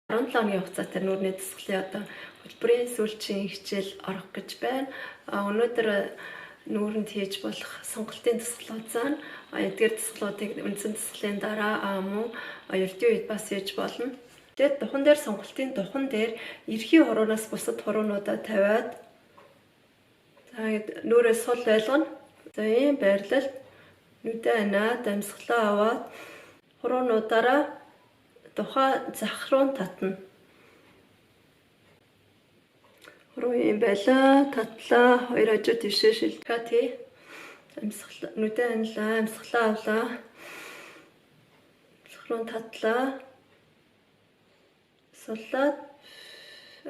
17 оны хугацаатай нүүрний дасгалын одоо хөтөлбөрийн сүүлчийн хичээл орох гэж байна. Өнөөдөр нүүрэнд хийж болох сонголтын дасгалуудаа эдгээр дасгалуудыг үндсэн дасгалын дараа мөн ердийн үед бас хийж болно. Тэгээд духан дээр сонголтын духан дээр эрхийн хуруугаас бусад хуруунуудаа тавиад нүүрээ сул байлгана. За ийм байрлал нүдэ анаад амьсгалаа аваад хуруунуудаараа тухай зах руу татна. Хуруу юм байла, татлаа, хоёр хажуу тишээ шилдэхээ тий. Амьсгалаа, нүдэ анлаа, амьсгалаа авлаа. Зах руу татлаа. Суллаад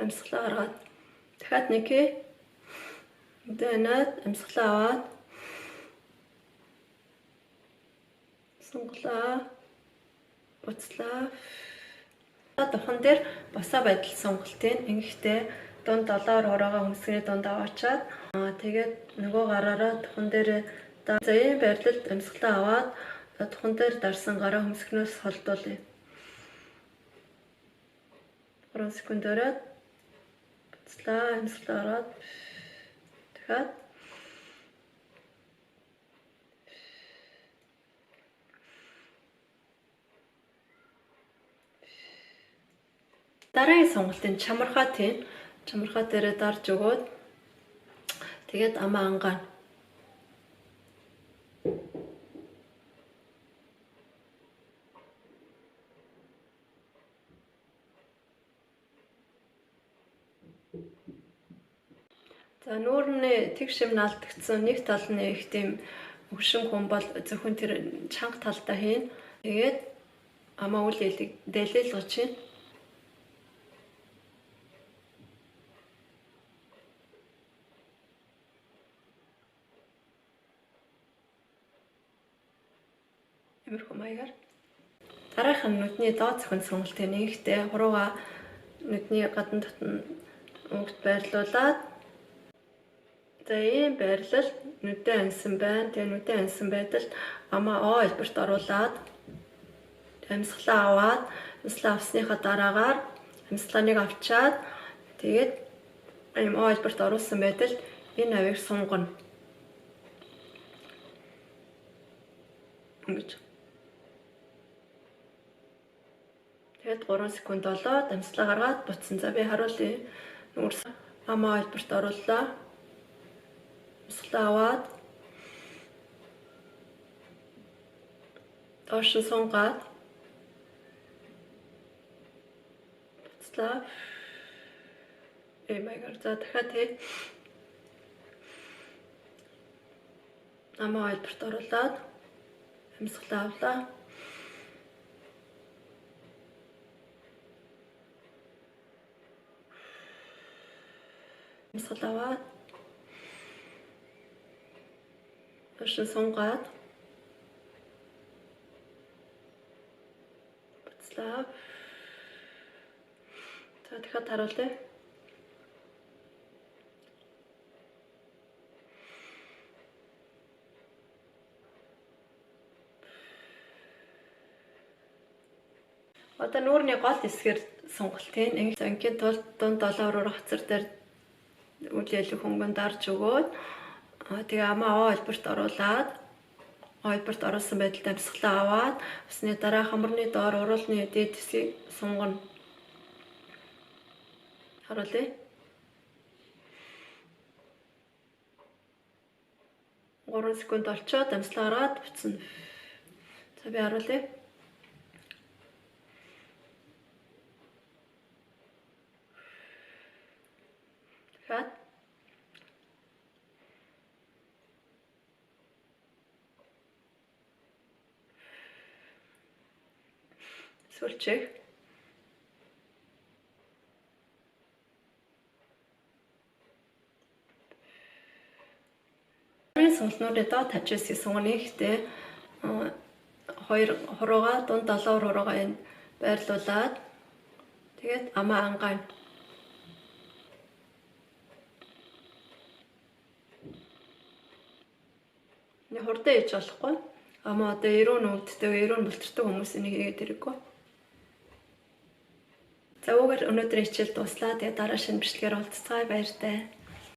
амьсгалаа гаргаад дахиад нэг нүдэ анаад амьсгалаа аваад сонголоо. Буцлаа. Духан дээр босоо байдал сонголтын ингэхдээ дунд 7-оор хороогоо хөмсгний дунд аваачаад тэгээд нөгөө гараараа духан дээр за ийм байрлалд амьсгалаа аваад духан дээр дарсан гараа хөмсгнөөс холдуулъя. 3 секундээр буцлаа, амьсгалаа ороод дахиад дараагийн сонголтын чамархаа тийм чамархаа дээрээ дарж өгөөд тэгээд амаа ангаана. За нүүрний тэг шим наалдагдсан нэг тал нь их тийм өгшин хүн бол зөвхөн тэр чанга талдаа хийн. Тэгээд амаа үл дэлэлгэж чинь иймэрхүү маягаар дараах нь нүдний доод зохион сонголтын нэгтэй хурууга нүдний гадна дотн өнгөт байрлуулад за ийм байрлал нүдэ ансан байна. Тэгээ нүдэ ансан байдалд амаа О хэлбэрт оруулаад амьсгалаа аваад амьсгалаа авсныхаа дараагаар амьсгалааныг авчаад тэгээд ийм О хэлбэрт оруулсан байдалд энэ авийг сунгана. Ингэж тэгээд 3 секунд болоод амьсгалаа гаргаад буцсан. За би харуулъя. Нүрс амаа хэлбэрт орууллаа. Амьсгалаа аваад доош сунгаад буцлаа. Маягаар за дахиад тий амаа хэлбэрт оруулаад амьсгалаа авлаа. Амьсгалаа аваад доош сунгаад буцлаа. За дахиад харуулъя. Одоо нүүрний гол хэсгээр сонголтын ангийн тулд дунд 7 уруу хацар дээр үйл ялах хөнгөн дарж өгөөд тэгээ амаа О хэлбэрт оруулаад О хэлбэрт оруулсан байдалд амьсгалаа аваад усны дараа хамарны доор уруулны дээд хэсгийг сунгана. Харуулъя. 3 секунд олцоод амьсгалаа гаргаад буцна. За би харуулъя. Дахиад сүлжээх сонголтнуудыг доод хажуусын сунганы ихтэй хоёр хурууга дунд 7 хурууга энэ байрлуулад тэгээд амаа ангаана. Хурдан хийж болохгүй. Ама одоо эрүүн өвддөг, эрүүн бултартай хүмүүс энийг хийгээд хэрэггүй. За үүгээр өнөөдрийн хичээл дуслаа. Тэгээ дараа шинэ бичлэгээр уулзцагаая. Баяртай.